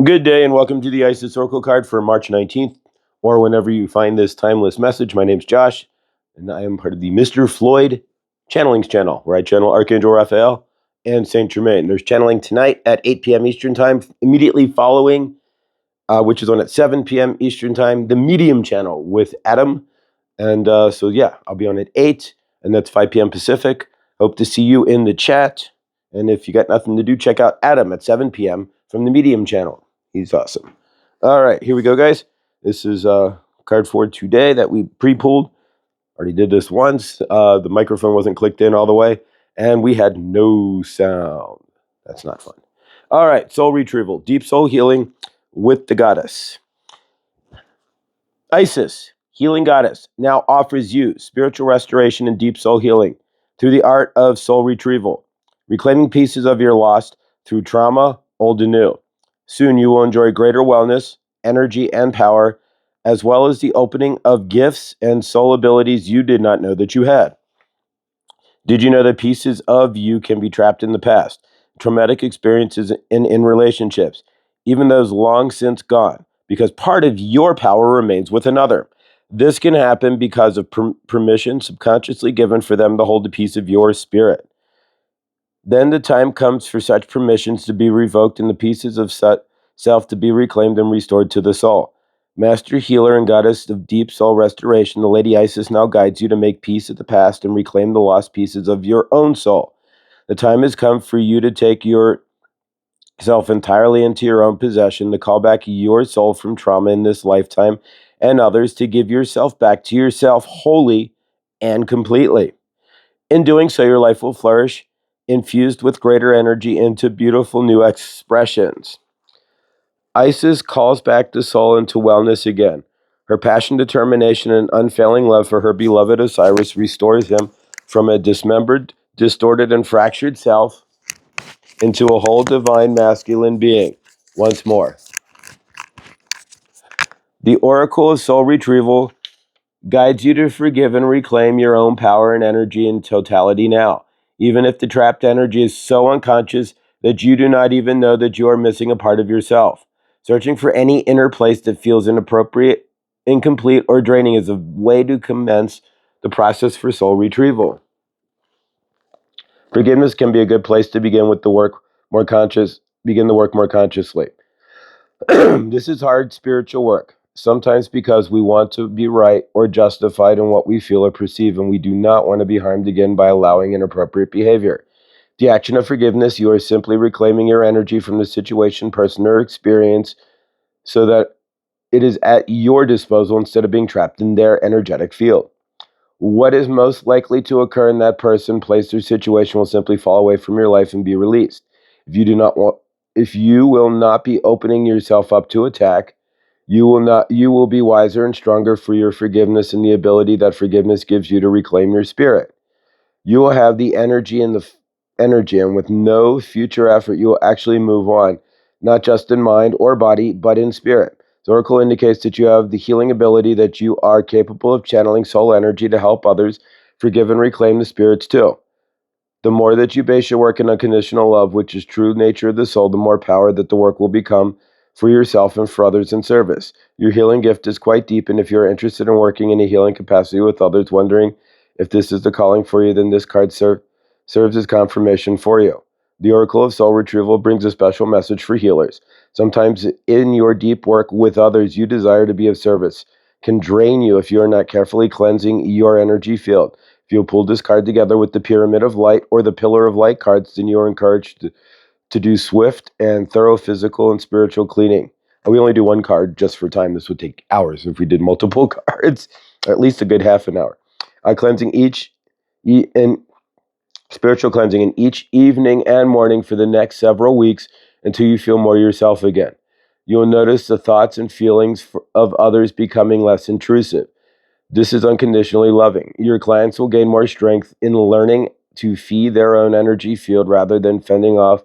Good day and welcome to the Isis Oracle card for March 19th, or whenever you find this timeless message. My name's Josh, and I am part of the Mr. Floyd Channelings channel, where I channel Archangel Raphael and Saint Germain. There's channeling tonight at 8 p.m. Eastern Time, immediately following, which is on at 7 p.m. Eastern Time, the Medium channel with Adam. And I'll be on at 8, and that's 5 p.m. Pacific. Hope to see you in the chat. And if you got nothing to do, check out Adam at 7 p.m. from the Medium channel. He's awesome. All right, here we go, guys. This is a card for today that we pre-pulled. Already did this once. The microphone wasn't clicked in all the way, and we had no sound. That's not fun. All right, soul retrieval, deep soul healing with the goddess. Isis, healing goddess, now offers you spiritual restoration and deep soul healing through the art of soul retrieval, reclaiming pieces of your lost through trauma, old and new. Soon you will enjoy greater wellness, energy, and power, as well as the opening of gifts and soul abilities you did not know that you had. Did you know that pieces of you can be trapped in the past, traumatic experiences in relationships, even those long since gone, because part of your power remains with another? This can happen because of permission subconsciously given for them to hold a piece of your spirit. Then the time comes for such permissions to be revoked and the pieces of self to be reclaimed and restored to the soul. Master healer and goddess of deep soul restoration, the Lady Isis now guides you to make peace at the past and reclaim the lost pieces of your own soul. The time has come for you to take yourself entirely into your own possession, to call back your soul from trauma in this lifetime and others, to give yourself back to yourself wholly and completely. In doing so, your life will flourish, infused with greater energy into beautiful new expressions. Isis calls back the soul into wellness again. Her passion, determination, and unfailing love for her beloved Osiris restores him from a dismembered, distorted, and fractured self into a whole divine masculine being once more. The Oracle of Soul Retrieval guides you to forgive and reclaim your own power and energy in totality now, even if the trapped energy is so unconscious that you do not even know that you are missing a part of yourself. Searching for any inner place that feels inappropriate, incomplete, or draining is a way to commence the process for soul retrieval. Forgiveness can be a good place to begin with the work more conscious, begin the work more consciously. This is hard spiritual work, sometimes because we want to be right or justified in what we feel or perceive, and we do not want to be harmed again by allowing inappropriate behavior. The action of forgiveness, you are simply reclaiming your energy from the situation, person, or experience so that it is at your disposal instead of being trapped in their energetic field. What is most likely to occur in that person, place, or situation will simply fall away from your life and be released. If you will not be opening yourself up to attack, you will be wiser and stronger for your forgiveness and the ability that forgiveness gives you to reclaim your spirit. You will have the energy and with no future effort you will actually move on, not just in mind or body, but in spirit. The Oracle indicates that you have the healing ability, that you are capable of channeling soul energy to help others forgive and reclaim the spirits too. The more that you base your work in unconditional love, which is true nature of the soul, the more power that the work will become for yourself and for others in service. Your healing gift is quite deep, and if you're interested in working in a healing capacity with others, wondering if this is the calling for you, then this card serves as confirmation for you. The Oracle of Soul Retrieval brings a special message for healers. Sometimes in your deep work with others, you desire to be of service, can drain you if you are not carefully cleansing your energy field. If you pull this card together with the Pyramid of Light or the Pillar of Light cards, then you are encouraged to do swift and thorough physical and spiritual cleaning. And we only do one card just for time. This would take hours if we did multiple cards, at least a good half an hour. Cleansing and spiritual cleansing in each evening and morning for the next several weeks until you feel more yourself again. You will notice the thoughts and feelings of others becoming less intrusive. This is unconditionally loving. Your clients will gain more strength in learning to feed their own energy field rather than fending off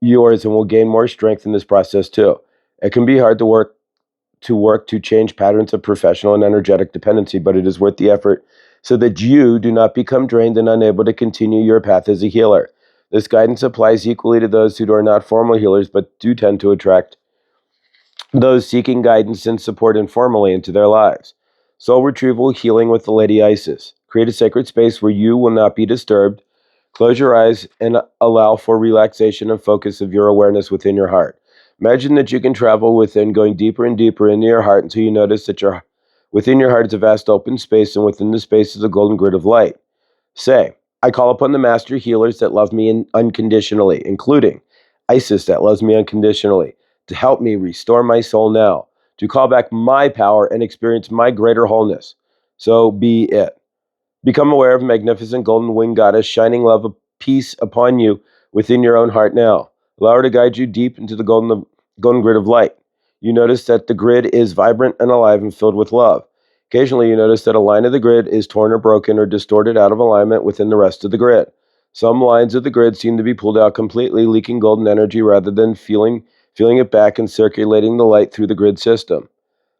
yours, and will gain more strength in this process too. It can be hard to change patterns of professional and energetic dependency, but it is worth the effort so that you do not become drained and unable to continue your path as a healer. This guidance applies equally to those who are not formal healers but do tend to attract those seeking guidance and support informally into their lives. Soul retrieval healing with the Lady Isis. Create a sacred space where you will not be disturbed. Close your eyes and allow for relaxation and focus of your awareness within your heart. Imagine that you can travel within, going deeper and deeper into your heart until you notice that within your heart is a vast open space, and within the space is a golden grid of light. Say, I call upon the master healers that love me unconditionally, including Isis that loves me unconditionally, to help me restore my soul now, to call back my power and experience my greater wholeness. So be it. Become aware of magnificent golden winged goddess shining love of peace upon you within your own heart now. Allow her to guide you deep into the golden grid of light. You notice that the grid is vibrant and alive and filled with love. Occasionally, you notice that a line of the grid is torn or broken or distorted out of alignment within the rest of the grid. Some lines of the grid seem to be pulled out completely, leaking golden energy rather than feeling it back and circulating the light through the grid system.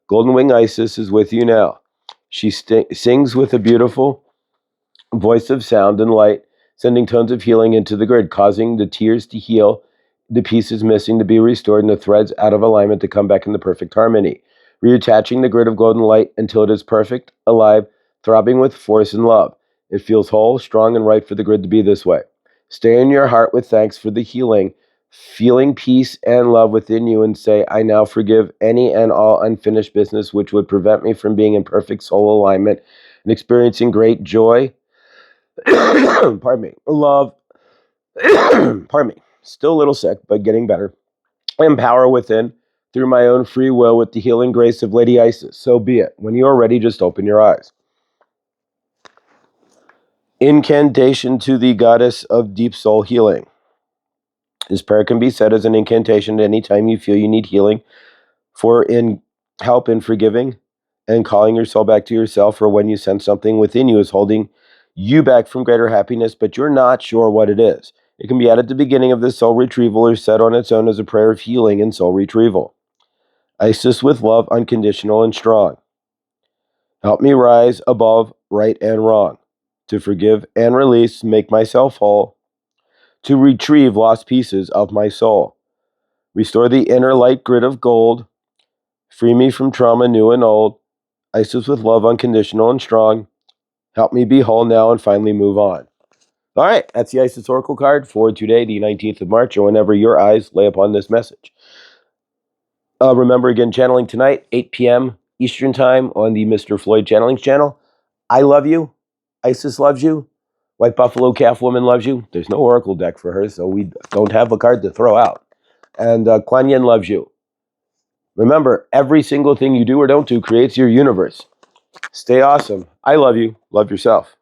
Golden Wing Isis is with you now. She sings with a beautiful voice of sound and light, sending tones of healing into the grid, causing the tears to heal, the pieces missing to be restored, and the threads out of alignment to come back into perfect harmony. Reattaching the grid of golden light until it is perfect, alive, throbbing with force and love. It feels whole, strong, and right for the grid to be this way. Stay in your heart with thanks for the healing, feeling peace and love within you, and say, I now forgive any and all unfinished business which would prevent me from being in perfect soul alignment and experiencing great joy, pardon me, love, pardon me, still a little sick, but getting better, and power within through my own free will with the healing grace of Lady Isis. So be it. When you are ready, just open your eyes. Incantation to the goddess of deep soul healing. This prayer can be said as an incantation at any time you feel you need healing, for in help in forgiving and calling your soul back to yourself, or when you sense something within you is holding you back from greater happiness, but you're not sure what it is. It can be added at the beginning of the soul retrieval or said on its own as a prayer of healing and soul retrieval. Isis with love, unconditional and strong. Help me rise above right and wrong, to forgive and release, make myself whole, to retrieve lost pieces of my soul. Restore the inner light grid of gold, free me from trauma new and old. Isis with love, unconditional and strong. Help me be whole now and finally move on. All right, that's the Isis Oracle card for today, the 19th of March, or whenever your eyes lay upon this message. Remember, again, channeling tonight, 8 p.m. Eastern Time on the Mr. Floyd Channelings channel. I love you. Isis loves you. White Buffalo Calf Woman loves you. There's no Oracle deck for her, so we don't have a card to throw out. And Kuan Yin loves you. Remember, every single thing you do or don't do creates your universe. Stay awesome. I love you. Love yourself.